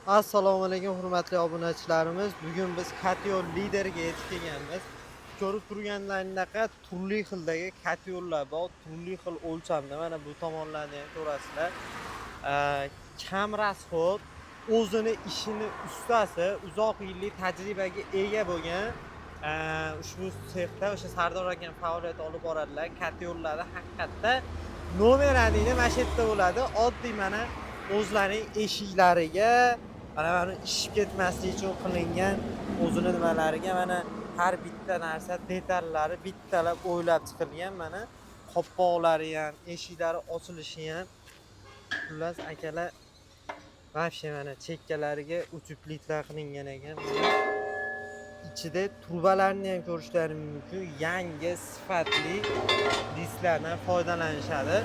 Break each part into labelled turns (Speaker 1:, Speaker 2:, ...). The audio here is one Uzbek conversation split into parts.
Speaker 1: Assalomu alaykum hurmatli obunachilarimiz. Bugun biz Katyon lideriga yetib kelganmiz. Ko'rib turganlaringizdaqa turli xildagi katyonlar bor, turli xil o'lchamda. Mana bu tomonlarni ham ko'rasizlar. Kam rasxod, o'zini ishini ustasi, uzoq yillik tajribaga ega bo'lgan ushbu sexda o'sha Sardor aka faoliyat olib boradilar. Katyonlarda haqiqatda nomer 1 mana shu yerda bo'ladi. Oddiy mana o'zlarining eshiklariga mana ishib ketmasligi uchun qilingan o'zini nimalariga mana har bitta narsa detallari bittalab o'ylab chiqilgan. Mana qopqoqlari ham, eshiklari ochilishi ham. Xullas akalar vobshe mana chekkalariga uchuplitlar qilingan ekan. Ichida turbalarni ham ko'rishlari mumkin. Yangi sifatli disklardan foydalanishadi.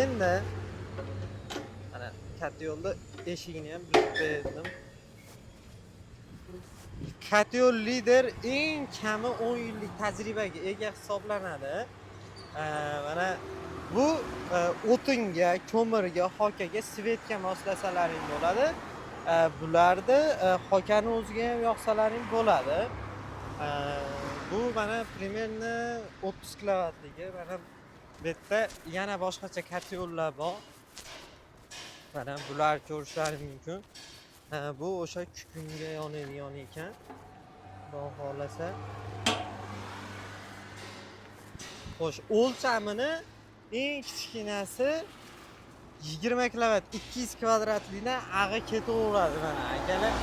Speaker 1: Endi mana Katyonda eshigini ham buzib berdim. Katyon lider eng kami 10 yillik tajribaga ega hisoblanadi. Mana bu o'tinga, ko'mirga, hokaga, svetga moslasalaring bo'ladi. Bularni hokani o'ziga ham yoqsalaring bo'ladi. Bu mana примерно 30 kilovatligi. Mana bu yerda yana boshqacha katyonlar bor. Mana bular ko'rishlaring mumkin. Bu o'sha kukunga yonadigan ekan. Xudo xolasa. Xo'sh, o'lchamini eng kichkinasi 20 kilovat, 200 kvadratlikdan ag'i ketaveradi mana akalar.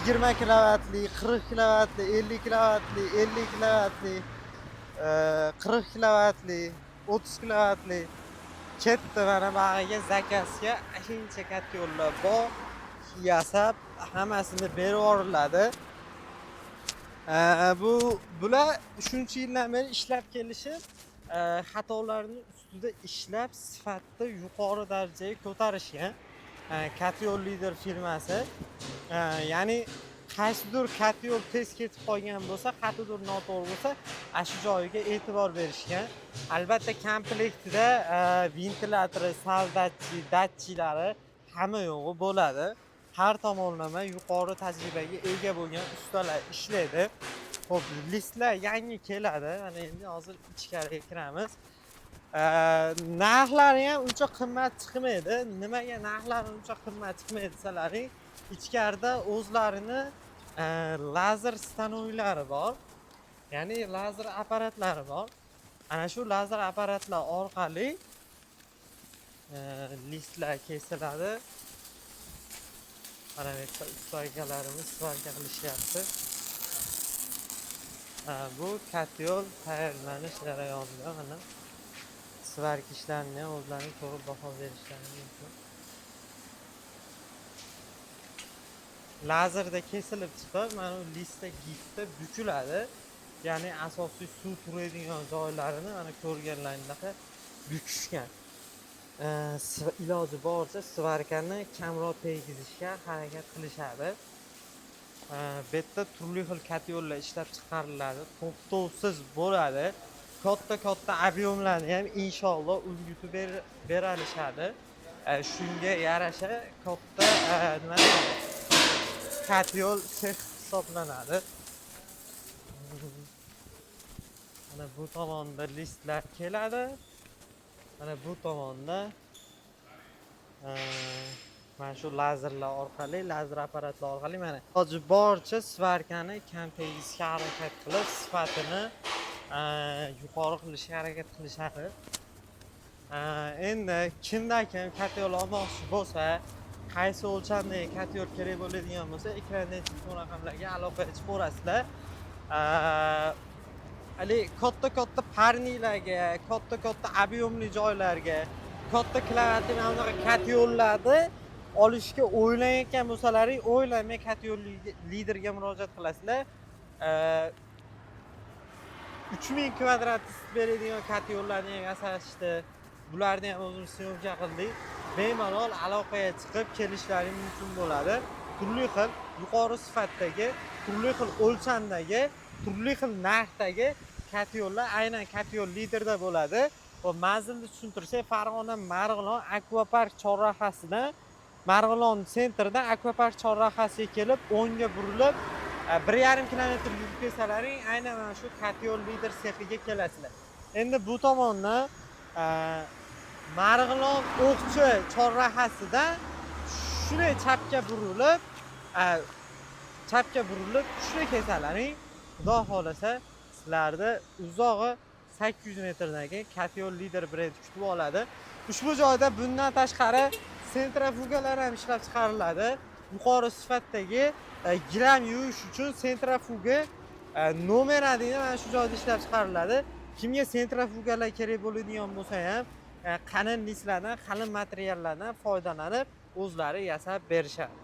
Speaker 1: 20 kilovatli, 40 kilovatli, 50 kilovatli, 50 kilovatli, 40 kilovatli, 30 kilovatli ketdi mana bag'iga zakazga shuncha katyonlar bor. Yasab hammasini berib yuboriladi. Bular shuncha yildan beri ishlab kelishib, xatolarni ustida ishlab sifatni yuqori darajaga ko'tarishgan. Katyon lider firmasi. Ya'ni qaysidir katyon tez ketib qolgan bo'lsa, qaysidir noto'g'ri bo'lsa, shu joyiga e'tibor berishgan. Albatta komplektida ventilyatori, soldatchi, datchilari hamma yo'g'i bo'ladi. Har tomonlama yuqori tajribaga ega bo'lgan ustalar ishlaydi. Xo'p, listlar yangi keladi. Mana endi hozir ichkariga kiramiz. Narxlari ham uncha qimmat chiqmaydi. Nimaga narxlari uncha qimmat chiqmaydi desalaring, ichkarida o'zlarini lazer stanoylari bor. Ya'ni lazer apparatlari bor. Ana shu lazer apparatlar orqali listlar kesiladi. Mana bu yerda usta akalarimiz svarka qilishyapti. Bu katyon tayyorlanish jarayonida mana svarka ishlarini ham o'zlarining to'g'ri baho berishlari mumkin. Lazerda kesilib chiqib, mana bu listda giftda bukiladi. Ya'ni asosiy suv turadigan joylarini mana ko'rganlaringizda bukishgan. Iloji boricha svarkani kamroq tegizishga harakat qilishadi. Bu yerda turli xil katyonlar ishlab chiqariladi, to'xtovsiz bo'ladi. Katta ob'yemlarni ham inshaalloh ulgutib berishadi. Shunga yarasha katta nima katyon sex hisoblanadi. Mana bu tomonda listlar keladi. Mana bu tomonda mana shu lazerlar orqali, lazer apparatlar orqali mana iloji boricha svarkani kam tegizishga harakat qilib, sifatini yuqori qilishga harakat qilishadi. Endi kimda-kim katyon olmoqchi bo'lsa, qaysi o'lchamdagi katyon kerak bo'ladigan bo'lsa, ekrandagi telefon raqamlarga aloqaga chiqaverasizlar. Hali katta parnilarga, katta ob'yemli joylarga, katta kilovatli mana bunaqa katyonlarni olishga o'ylayotgan bo'lsalaring, o'ylamay katyon liderga murojaat qilasizlar. 3000 kvadrat beradigan katyonlarni ham yasashdi. Bularni ham o'zimiz syomka qildik. Bemalol aloqaga chiqib kelishlaring mumkin bo'ladi. Turli xil yuqori sifatdagi, turli xil o'lchamdagi, turli xil narxdagi katyonlar aynan Katyon liderda bo'ladi. Va manzilni tushuntirsak, Farg'ona Marg'ilon akvapark chorrahasidan Marg'ilon sentrdan Akvapark chorrahasiga kelib, o'ngga burilib, 1,5 kilometr yurib kelsalaring, aynan mana shu Katyol lider sexiga kelasizlar. Endi bu tomondan Marg'ilon O'qchi chorrahasidan shunday chapga burilib, shunday kelsalaring, Xudo xolasa sizlarni uzog'i 800 metrdan keyin Katyol lider brendi kutib oladi. Ushbu joyda bundan tashqari sentrifugalar ham ishlab chiqariladi. Yuqori sifatdagi gilam yuvish uchun sentrifuga nomer 1 mana shu joyda ishlab chiqariladi. Kimga sentrifugalar kerak bo'ladigan bo'lsa ham, qalin lislardan, qalin materiallardan foydalanib o'zlari yasab berishadi.